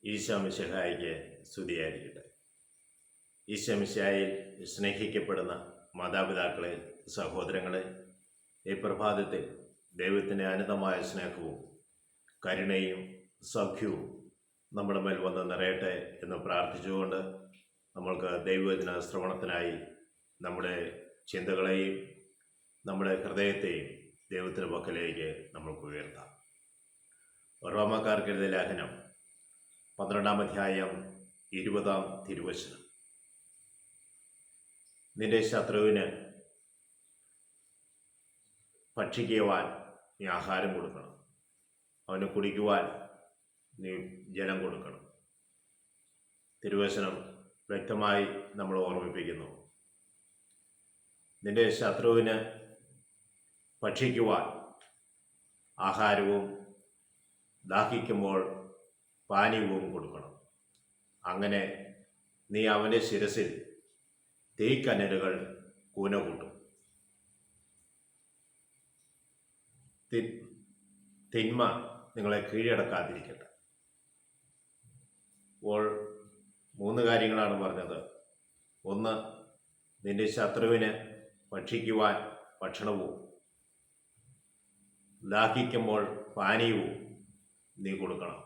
ഈശോ മിശിഹായിക്ക് സ്തുതിയായിരിക്കട്ടെ. ഈശോ മിശിഹായിൽ സ്നേഹിക്കപ്പെടുന്ന മാതാപിതാക്കളെ, സഹോദരങ്ങളെ, ഈ പ്രഭാതത്തിൽ ദൈവത്തിൻ്റെ അനന്തമായ സ്നേഹവും കരുണയും സൗഖ്യവും നമ്മുടെ മേൽ വന്ന് നിറയട്ടെ എന്ന് പ്രാർത്ഥിച്ചുകൊണ്ട് നമ്മൾക്ക് ദൈവവചന ശ്രവണത്തിനായി നമ്മുടെ ചിന്തകളെയും നമ്മുടെ ഹൃദയത്തെയും ദൈവത്തിൻ്റെ പക്കലേക്ക് നമ്മൾക്ക് ഉയർത്താം. റോമാക്കാർക്കെഴുതിയ ലേഖനം 12-ാം അധ്യായം 20-ാം തിരുവചനം. നിന്റെ ശത്രുവിന് ഭക്ഷിക്കുവാൻ നീ ആഹാരം കൊടുക്കണം, അവന് കുടിക്കുവാൻ നീ ജലം കൊടുക്കണം. തിരുവചനം വ്യക്തമായി നമ്മൾ ഓർമ്മിപ്പിക്കുന്നു. നിന്റെ ശത്രുവിന് ഭക്ഷിക്കുവാൻ ആഹാരവും ദാഹിക്കുമ്പോൾ പാനീയവും കൊടുക്കണം. അങ്ങനെ നീ അവൻ്റെ ശിരസിൽ തീക്കനലുകൾ കൂന കൂട്ടും. തിന്മ നിങ്ങളെ കീഴടക്കാതിരിക്കട്ടെ. അപ്പോൾ 3 കാര്യങ്ങളാണ് പറഞ്ഞത്. 1, നിന്റെ ശത്രുവിന് ഭക്ഷിക്കുവാൻ ഭക്ഷണവും ദാഹിക്കുമ്പോൾ പാനീയവും നീ കൊടുക്കണം.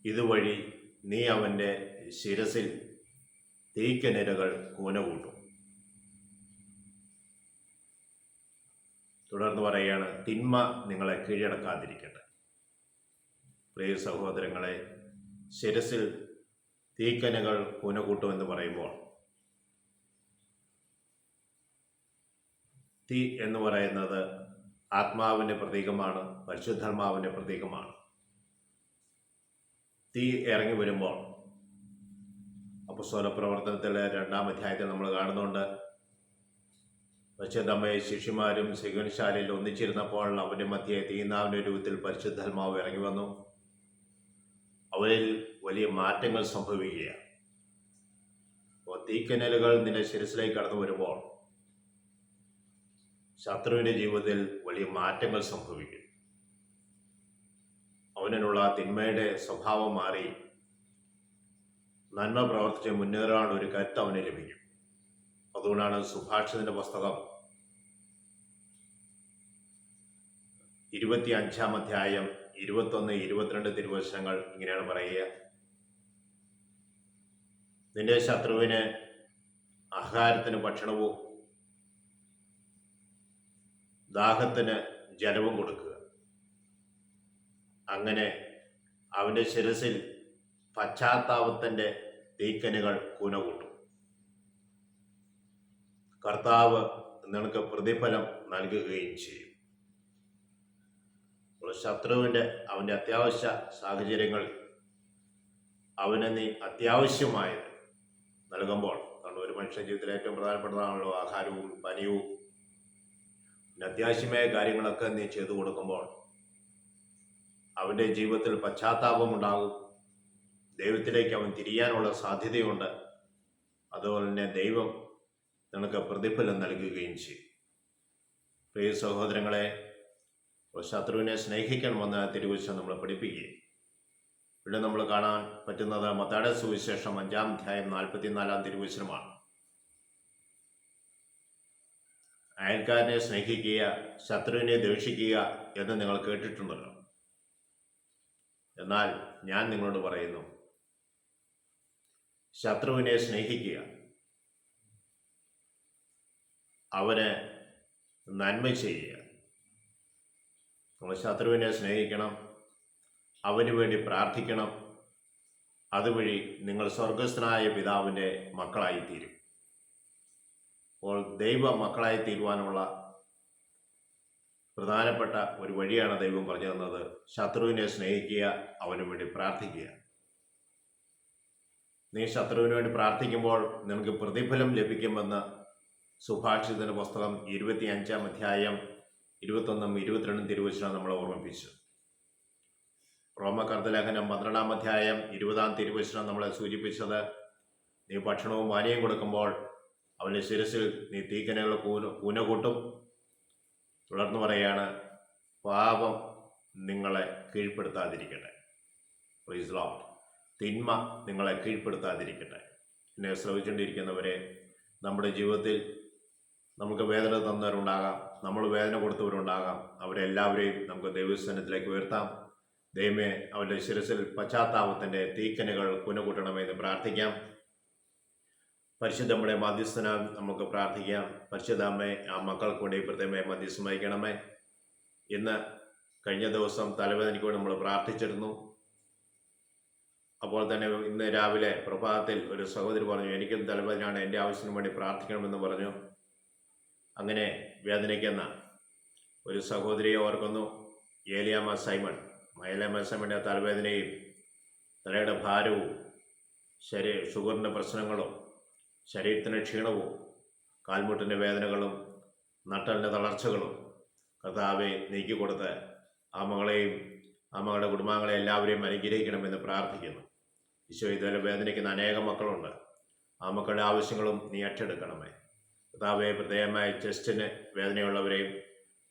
ഇതുവഴി നീ അവൻ്റെ ശിരസിൽ തീക്കനലുകൾ കൂന കൂട്ടും. തുടർന്ന് പറയുകയാണ്, തിന്മ നിങ്ങളെ കീഴടക്കാതിരിക്കട്ടെ. പ്രിയ സഹോദരങ്ങളെ, ശിരസിൽ തീക്കനലുകൾ കൂന കൂട്ടുമെന്ന് പറയുമ്പോൾ തീ എന്ന് പറയുന്നത് ആത്മാവിൻ്റെ പ്രതീകമാണ്, പരിശുദ്ധാത്മാവിൻ്റെ പ്രതീകമാണ്. തീ ഇറങ്ങി വരുമ്പോൾ അപ്പോസ്തല പ്രവർത്തനത്തിലെ 2-ാം അധ്യായത്തിൽ നമ്മൾ കാണുന്നുണ്ട്. പരിശുദ്ധമ്മയെ ശിഷ്യന്മാരും സിഗൻശാലയിൽ ഒന്നിച്ചിരുന്നപ്പോൾ അവൻ്റെ മധ്യേ തീനാവിൻ്റെ രൂപത്തിൽ പരിശുദ്ധാത്മാവ് ഇറങ്ങി വന്നു. അവരിൽ വലിയ മാറ്റങ്ങൾ സംഭവിക്കുകയാണ്. അപ്പോൾ തീക്കനലുകൾ നിന്റെ ശിരസിലേക്ക് കടന്നു വരുമ്പോൾ ശത്രുവിൻ്റെ ജീവിതത്തിൽ വലിയ മാറ്റങ്ങൾ സംഭവിക്കും. അവനുള്ള തിന്മയുടെ സ്വഭാവം മാറി നന്മ പ്രവർത്തിച്ച് മുന്നേറാൻ ഒരു കരുത്ത് അവന് ലഭിക്കും. അതുകൊണ്ടാണ് സുഭാഷിതന്റെ പുസ്തകം 25-ാം അധ്യായം 21-22 തിരുവചനങ്ങൾ ഇങ്ങനെയാണ് പറയുക. നിന്റെ ശത്രുവിന് ആഹാരത്തിന് ഭക്ഷണവും ദാഹത്തിന് ജലവും കൊടുക്കുക. അങ്ങനെ അവൻ്റെ ശിരസിൽ പശ്ചാത്താപത്തിൻ്റെ തീക്കനുകൾ കൂന കൂട്ടും. കർത്താവ് നിനക്ക് പ്രതിഫലം നൽകുകയും ചെയ്യും. ശത്രുവിൻ്റെ അവൻ്റെ അത്യാവശ്യ സാഹചര്യങ്ങളിൽ അവന് നീ അത്യാവശ്യമായത് നൽകുമ്പോൾ, കാരണം ഒരു മനുഷ്യ ജീവിതത്തിൽ ഏറ്റവും പ്രധാനപ്പെട്ടതാണല്ലോ ആഹാരവും പാനീയവും. അത്യാവശ്യമായ കാര്യങ്ങളൊക്കെ നീ ചെയ്തു കൊടുക്കുമ്പോൾ അവൻ്റെ ജീവിതത്തിൽ പശ്ചാത്താപമുണ്ടാകും. ദൈവത്തിലേക്ക് അവൻ തിരിയാനുള്ള സാധ്യതയുണ്ട്. അതുപോലെ തന്നെ ദൈവം നിനക്ക് പ്രതിഫലം നൽകുകയും ചെയ്യും. പ്രിയ സഹോദരങ്ങളെ, ശത്രുവിനെ സ്നേഹിക്കണമെന്ന് തിരുവചനം നമ്മളെ പഠിപ്പിക്കുകയും ഇവിടെ നമ്മൾ കാണാൻ പറ്റുന്നത് മത്തായിയുടെ സുവിശേഷം 5-ാം അധ്യായം 44-ാം തിരുവചനമാണ്. അയൽക്കാരനെ സ്നേഹിക്കുക, ശത്രുവിനെ ദ്വേഷിക്കുക എന്ന് നിങ്ങൾ കേട്ടിട്ടുണ്ടല്ലോ. എന്നാൽ ഞാൻ നിങ്ങളോട് പറയുന്നു, ശത്രുവിനെ സ്നേഹിക്കുക, അവന് നന്മ ചെയ്യുക. നമ്മൾ ശത്രുവിനെ സ്നേഹിക്കണം, അവന് വേണ്ടി പ്രാർത്ഥിക്കണം. അതുവഴി നിങ്ങൾ സ്വർഗസ്ഥനായ പിതാവിൻ്റെ മക്കളായിത്തീരും. അപ്പോൾ ദൈവ മക്കളായി തീരുവാനുള്ള പ്രധാനപ്പെട്ട ഒരു വഴിയാണ് ദൈവം പറഞ്ഞു തന്നത്. ശത്രുവിനെ സ്നേഹിക്കുക, അവന് വേണ്ടി പ്രാർത്ഥിക്കുക. നീ ശത്രുവിന് വേണ്ടി പ്രാർത്ഥിക്കുമ്പോൾ നിനക്ക് പ്രതിഫലം ലഭിക്കുമെന്ന് സുഭാഷിതന്റെ പുസ്തകം 25-ാം അധ്യായം 21-22 തിരുവചനം നമ്മളെ ഓർമ്മിപ്പിച്ചു. റോമാക്കാരുടെ ലേഖനം 12-ാം അധ്യായം 20-ാം തിരുവചനം നമ്മളെ സൂചിപ്പിച്ചത്, നീ ഭക്ഷണവും പാനീയം കൊടുക്കുമ്പോൾ അവൻ്റെ ശിരസിൽ നീ തീക്കനകൾ കൂന കൂട്ടും. തുടർന്ന് പറയാണ്, പാപം നിങ്ങളെ കീഴ്പ്പെടുത്താതിരിക്കട്ടെ. Praise Lord. തിന്മ നിങ്ങളെ കീഴ്പ്പെടുത്താതിരിക്കട്ടെ. എന്നെ ശ്രവിച്ചുകൊണ്ടിരിക്കുന്നവരെ, നമ്മുടെ ജീവിതത്തിൽ നമുക്ക് വേദന തന്നവരുണ്ടാകാം, നമ്മൾ വേദന കൊടുത്തവരുണ്ടാകാം. അവരെല്ലാവരെയും നമുക്ക് ദൈവസ്ഥാനത്തിലേക്ക് ഉയർത്താം. ദൈവമേ, അവരുടെ ശിരസിൽ പശ്ചാത്താപത്തിൻ്റെ തീക്കനുകൾ കുനകൂട്ടണമെന്ന് പ്രാർത്ഥിക്കാം. പരിശുദ്ധമ്മയുടെ മധ്യസ്ഥനാൽ നമുക്ക് പ്രാർത്ഥിക്കാം. പരിശുദ്ധമ്മേ, ആ മക്കൾക്ക് വേണ്ടി പ്രത്യേകമായി മധ്യസ്ഥം വഹിക്കണമേ. കഴിഞ്ഞ ദിവസം തലവേദനയ്ക്ക് വേണ്ടി നമ്മൾ പ്രാർത്ഥിച്ചിരുന്നു. അപ്പോൾ തന്നെ ഇന്ന് രാവിലെ പ്രഭാതത്തിൽ ഒരു സഹോദരി പറഞ്ഞു, എനിക്കും തലവേദനയാണ്, എൻ്റെ ആവശ്യത്തിന് വേണ്ടി പ്രാർത്ഥിക്കണമെന്ന് പറഞ്ഞു. അങ്ങനെ വേദനിക്കുന്ന ഒരു സഹോദരിയെ ഓർക്കുന്നു, ഏലിയാമ്മ സൈമൺ. ഏലിയാമ്മ സൈമണിൻ്റെ തലവേദനയും തലയുടെ ഭാരവും ഷുഗറിൻ്റെ പ്രശ്നങ്ങളും ശരീരത്തിന് ക്ഷീണവും കാൽമുട്ടിൻ്റെ വേദനകളും നട്ടലിൻ്റെ തളർച്ചകളും കർത്താവെ നീക്കിക്കൊടുത്ത് ആ മകളെയും ആ മകളുടെ കുടുംബാംഗങ്ങളെ എല്ലാവരെയും അനുഗ്രഹിക്കണമെന്ന് പ്രാർത്ഥിക്കുന്നു. ഈശോ, ഇതുവരെ വേദനിക്കുന്ന അനേകം മക്കളുണ്ട്. ആ മക്കളുടെ ആവശ്യങ്ങളും നീ ഏറ്റെടുക്കണമേ. കർത്താവെ, പ്രത്യേകമായി ചെസ്റ്റിന് വേദനയുള്ളവരെയും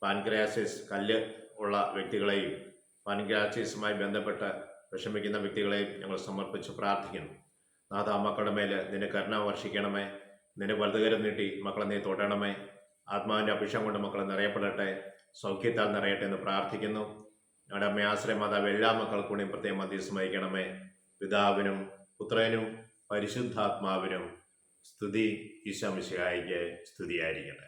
പാൻക്രിയാസിസ് കല്ല് ഉള്ള വ്യക്തികളെയും പാൻക്രിയാസിസുമായി ബന്ധപ്പെട്ട് വിഷമിക്കുന്ന വ്യക്തികളെയും ഞങ്ങൾ സമർപ്പിച്ച് പ്രാർത്ഥിക്കുന്നു. നാഥ, ആ മക്കളുടെ മേൽ നിന്റെ കരുണ വർഷിക്കണമേ. നിന്റെ വലതുകരം നീട്ടി മക്കളെ നീ തൊടണമേ. ആത്മാവിൻ്റെ അഭിഷേകം കൊണ്ട് മക്കളെ നിറയപ്പെടട്ടെ, സൗഖ്യത്താൽ നിറയട്ടെ എന്ന് പ്രാർത്ഥിക്കുന്നു. ഞങ്ങളുടെ അമ്മ ആശ്രയ മാതാവ് എല്ലാ മക്കൾക്കൂടെയും പ്രത്യേകം മധ്യസ്ഥം വഹിക്കണമേ. പിതാവിനും പുത്രനും പരിശുദ്ധാത്മാവിനും സ്തുതി. ഈശോ മിശിഹായിക്ക് സ്തുതിയായിരിക്കട്ടെ.